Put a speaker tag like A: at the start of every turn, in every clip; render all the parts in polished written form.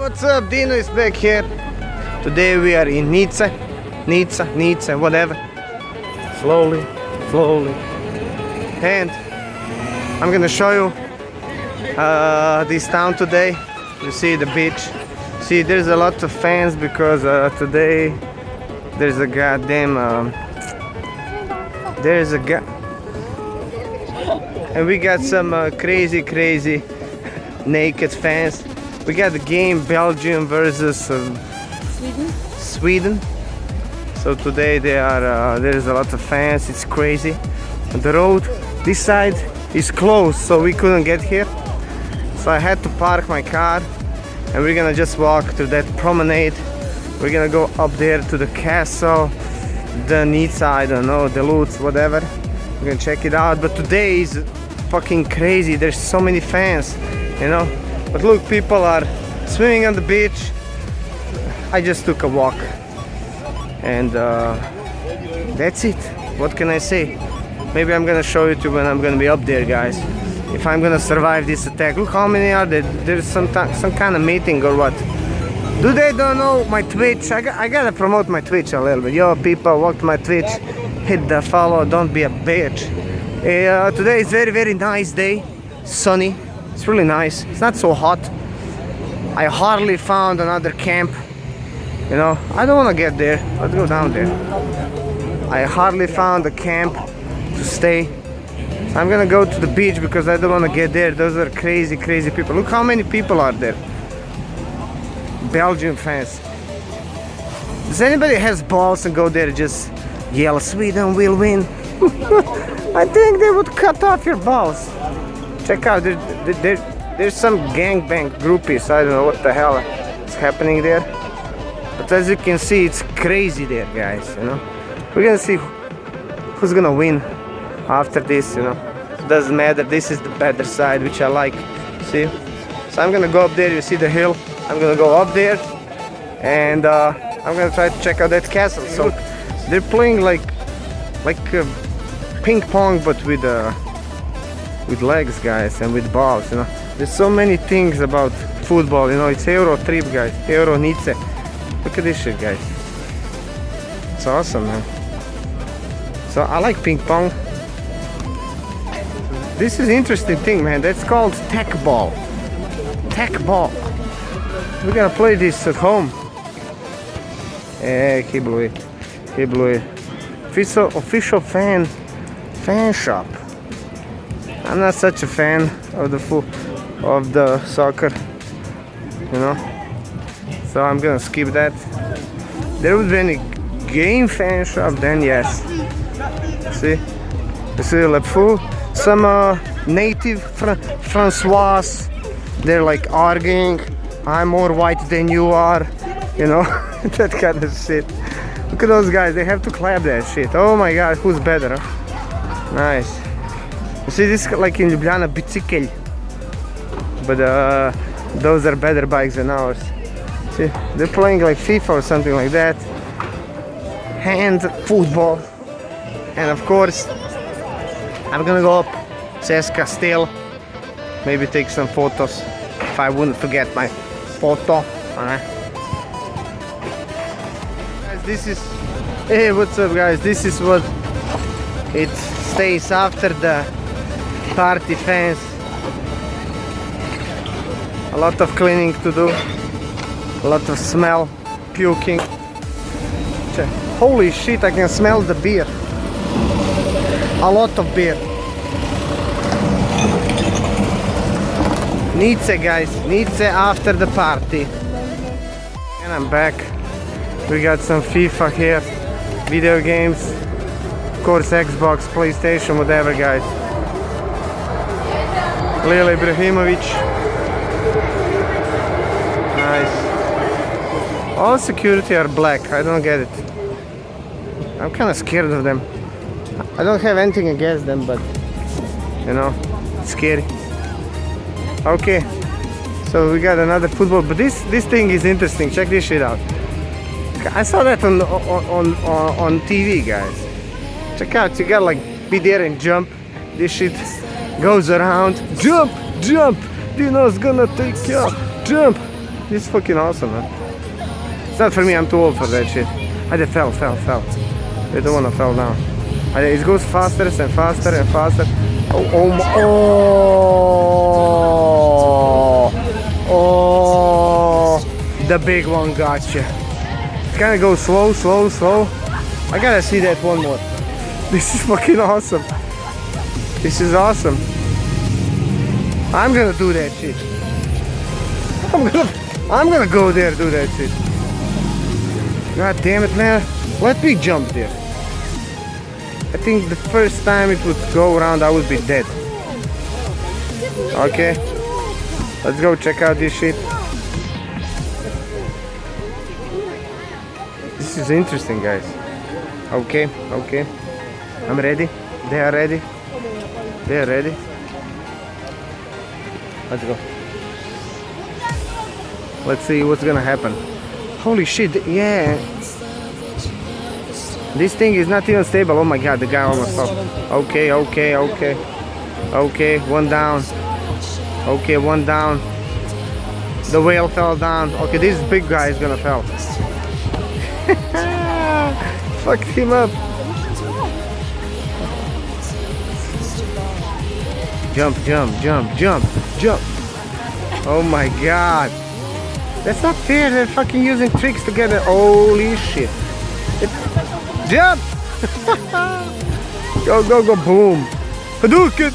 A: What's up? Dino is back here. Today we are in Nizza, whatever. Slowly. And I'm gonna show you this town today. You see the beach. See, there's a lot of fans because today there's a goddamn and we got some crazy naked fans. We got the game Belgium versus Sweden. So today there's a lot of fans. It's crazy. And the road this side is closed, so we couldn't get here. So I had to park my car, and we're gonna just walk through that promenade. We're gonna go up there to the castle, the Nizza, I don't know, the Lutz, whatever. We're gonna check it out. But today is fucking crazy. There's so many fans, you know. But look, people are swimming on the beach. I just took a walk, and that's it. What can I say? Maybe I'm gonna show you when I'm gonna be up there, guys. If I'm gonna survive this attack. Look how many are there. There's some kind of meeting or what. Do they don't know my Twitch? I gotta promote my Twitch a little bit. Yo, people, walk to my Twitch. Hit the follow. Don't be a bitch. Today is very nice day. Sunny. It's really nice. It's not so hot. I hardly found another camp. You know, I don't want to get there. Let's go down there. I hardly found a camp to stay. So I'm gonna go to the beach because I don't want to get there. Those are crazy people. Look how many people are there. Belgian fans. Does anybody has balls and go there just yell Sweden will win? I think they would cut off your balls. Check out, there's some gangbang groupies. I don't know what the hell is happening there. But as you can see, it's crazy there, guys, you know. We're gonna see who's gonna win after this, you know. It doesn't matter, this is the better side, which I like, see. So I'm gonna go up there, you see the hill. I'm gonna go up there, and I'm gonna try to check out that castle. So look, they're playing like ping pong, but with legs, guys, and with balls, you know. There's so many things about football, you know. It's Euro trip, guys. Euro Nizza. Look at this shit, guys. It's awesome, man. So I like ping pong. This is interesting thing, man. That's called tech ball. Tech ball. We're gonna play this at home. He blew it. Official fan shop. I'm not such a fan of the soccer, you know. So I'm gonna skip that. There would be any game fan shop, then yes. See, like full. Some native Francois. They're like arguing. I'm more white than you are, you know. That kind of shit. Look at those guys. They have to clap that shit. Oh my god, who's better? Huh? Nice. You see, this is like in Ljubljana, bicycle. But those are better bikes than ours. See, they're playing like FIFA or something like that. Hand football. And of course, I'm gonna go up Ceska still. Maybe take some photos if I wouldn't forget my photo. Guys, this is, hey, what's up, guys? This is what it stays after the party fans. A lot of cleaning to do, a lot of smell, puking. Holy shit, I can smell the beer. A lot of beer. Nizza, guys, Nizza after the party. And I'm back. We got some FIFA here, video games, of course Xbox, PlayStation, whatever, guys. Lila Ibrahimovic. Nice. All security are black, I don't get it. I'm kind of scared of them. I don't have anything against them, but you know, it's scary. Okay, so we got another football, but this thing is interesting. Check this shit out. I saw that on TV, guys. Check out, you gotta like be there and jump. This shit goes around. Jump, jump. Dino's gonna take you. Jump. This is fucking awesome, man. It's not for me, I'm too old for that shit. I just fell. I don't wanna fall down. It goes faster and faster and faster. Oh, the big one gotcha. It kinda goes slow. I gotta see that one more. This is fucking awesome. This is awesome. I'm gonna do that shit. I'm gonna go there and do that shit. God damn it, man. Let me jump there. I think the first time it would go around, I would be dead. Okay. Let's go check out this shit. This is interesting, guys. Okay. I'm ready. They are ready. Let's go. Let's see what's gonna happen. Holy shit, yeah. This thing is not even stable. Oh my god, the guy almost fell. Okay, one down. Okay, one down. The whale fell down. Okay, this big guy is gonna fall. Fucked him up. Jump. Oh my god. That's not fair, they're fucking using tricks together. Holy shit. Jump! Go, boom. Hadouken!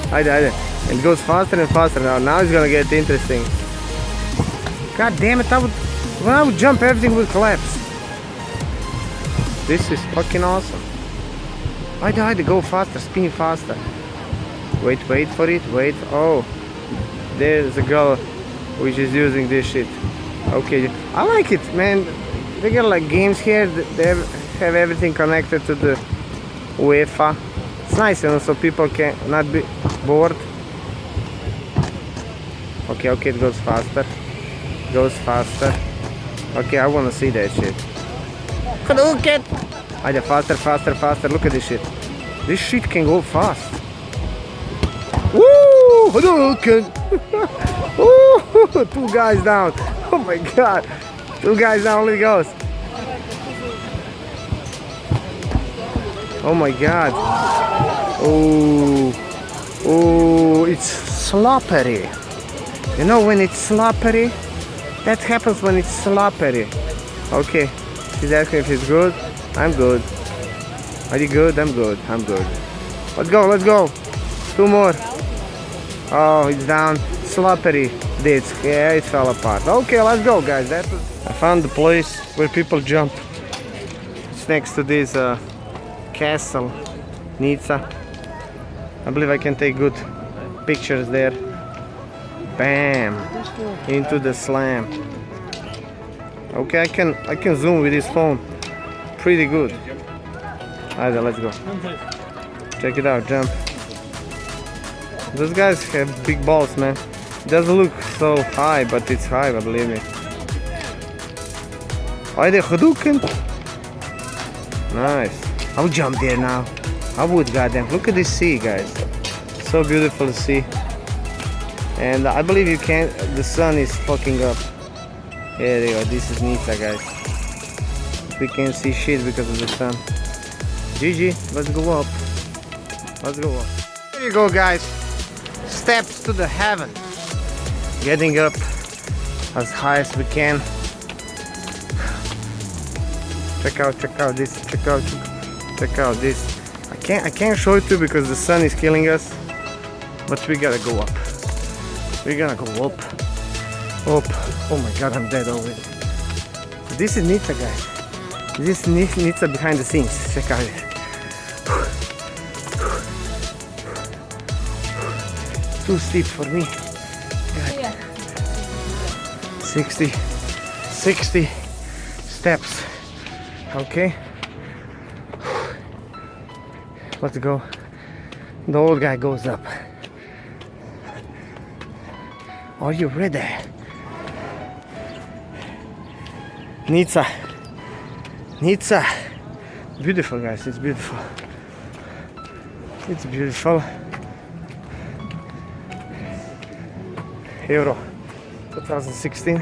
A: Haydi. It goes faster and faster now. Now it's gonna get interesting. God damn it, when I would jump, everything would collapse. This is fucking awesome. Haydi, go faster, spin faster. Wait for it, oh. There's a girl which is using this shit. Okay, I like it, man. They got like games here, they have everything connected to the UEFA. It's nice, you know, so people can not be bored. Okay, it goes faster. Okay, I wanna see that shit. Hadouken! Faster, look at this shit. This shit can go fast. Woo! Hadouken! Woo! 2 guys down. Oh my god. 2 guys down, only goes. Oh my god. Oh, it's slippery. You know when it's slippery? That happens when it's slippery. Okay. He's asking if it's good. I'm good. Are you good? I'm good. Let's go. 2 more. Oh, it's down. Slippery disc. Yeah, it fell apart. Okay, let's go, guys. I found the place where people jump. It's next to this castle, Nizza. I believe I can take good pictures there. Bam! Into the slam. Okay, I can zoom with this phone. Pretty good. Alright, let's go. Check it out, jump. Those guys have big balls, man. It doesn't look so high, but it's high, believe me. Haydi Hadouken! Nice. I'll jump there now. I would, goddamn. Look at this sea, guys. So beautiful to see. And I believe you can't. The sun is fucking up. There you go. This is Nizza, guys. We can't see shit because of the sun. GG. Let's go up. There you go, guys. Steps to the heaven. Getting up as high as we can. Check out this. Check out this. I can't show it to you because the sun is killing us. But we gotta go up. We're gonna go up. Oh my god, I'm dead already. This is Nizza, guys. This is Nizza behind the scenes. Check out it. Too steep for me. God. 60 steps. Okay. Let's go. The old guy goes up. Are you ready? Nizza. Beautiful, guys. It's beautiful. Euro 2016.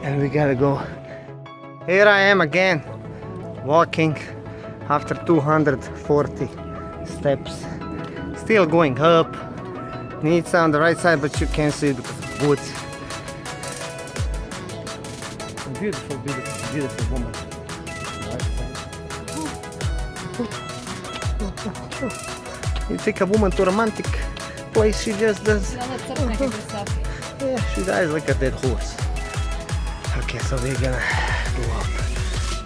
A: And we gotta go. Here I am again, walking after 240 steps. Still going up. Nica on the right side, but you can't see it because of boots. A beautiful, beautiful, beautiful woman. Right side. You take a woman to a romantic place, she just does. Yeah, she dies like a dead horse. Okay, so we're gonna go up.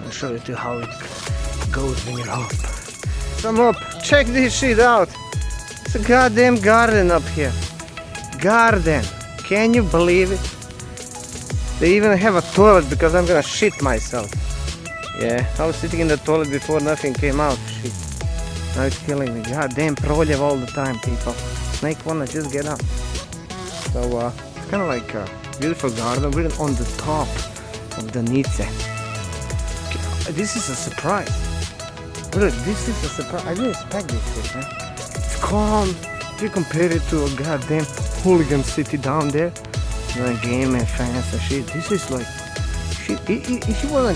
A: I'll show you how it goes when you're up. Come up, check this shit out. It's a goddamn garden up here. Garden. Can you believe it? They even have a toilet because I'm gonna shit myself. Yeah, I was sitting in the toilet before, nothing came out. Shit. Now it's killing me. Goddamn proljev all the time, people. Snake wanna just get up. So it's kind of like a beautiful garden. We're on the top of the Nice. This is a surprise. Look, this is a surprise. I didn't expect this shit, man. It's calm. If you compare it to a goddamn hooligan city down there, game and fans and shit. This is like shit. If you wanna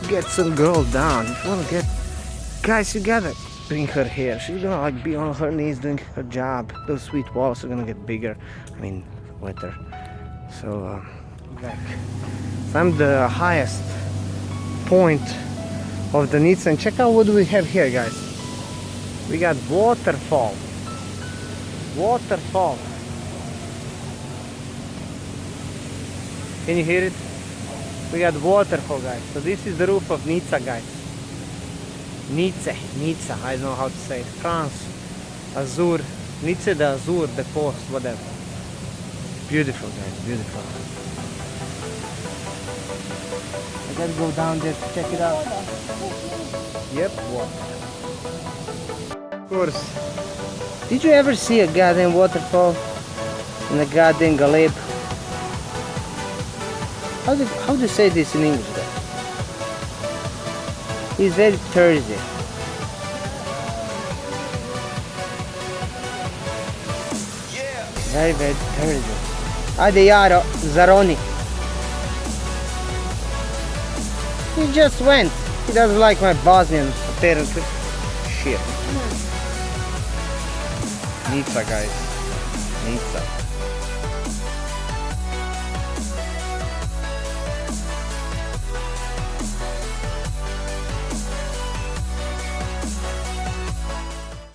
A: get some girl down, if you wanna get guys, you gotta bring her here. She's gonna like be on her knees doing her job. Those sweet walls are gonna get bigger. I mean, wetter. So back. So I'm the highest point of the Nice, and check out what we have here, guys. We got waterfall. Waterfall. Can you hear it? We got waterfall, guys. So this is the roof of Nice, guys. Nice, I don't know how to say it. France, Azur, Nice de Azur, the coast, whatever. Beautiful, guys, beautiful. I gotta go down there to check it out. Yep, water. Of course. Did you ever see a goddamn waterfall in a goddamn Galeb? How do you say this in English, guys? It's very Thursday. Very, very Thursday. Ade Jaro, Zaroni. He just went. He doesn't like my Bosnian, apparently. Shit. Nica, guys. Nica.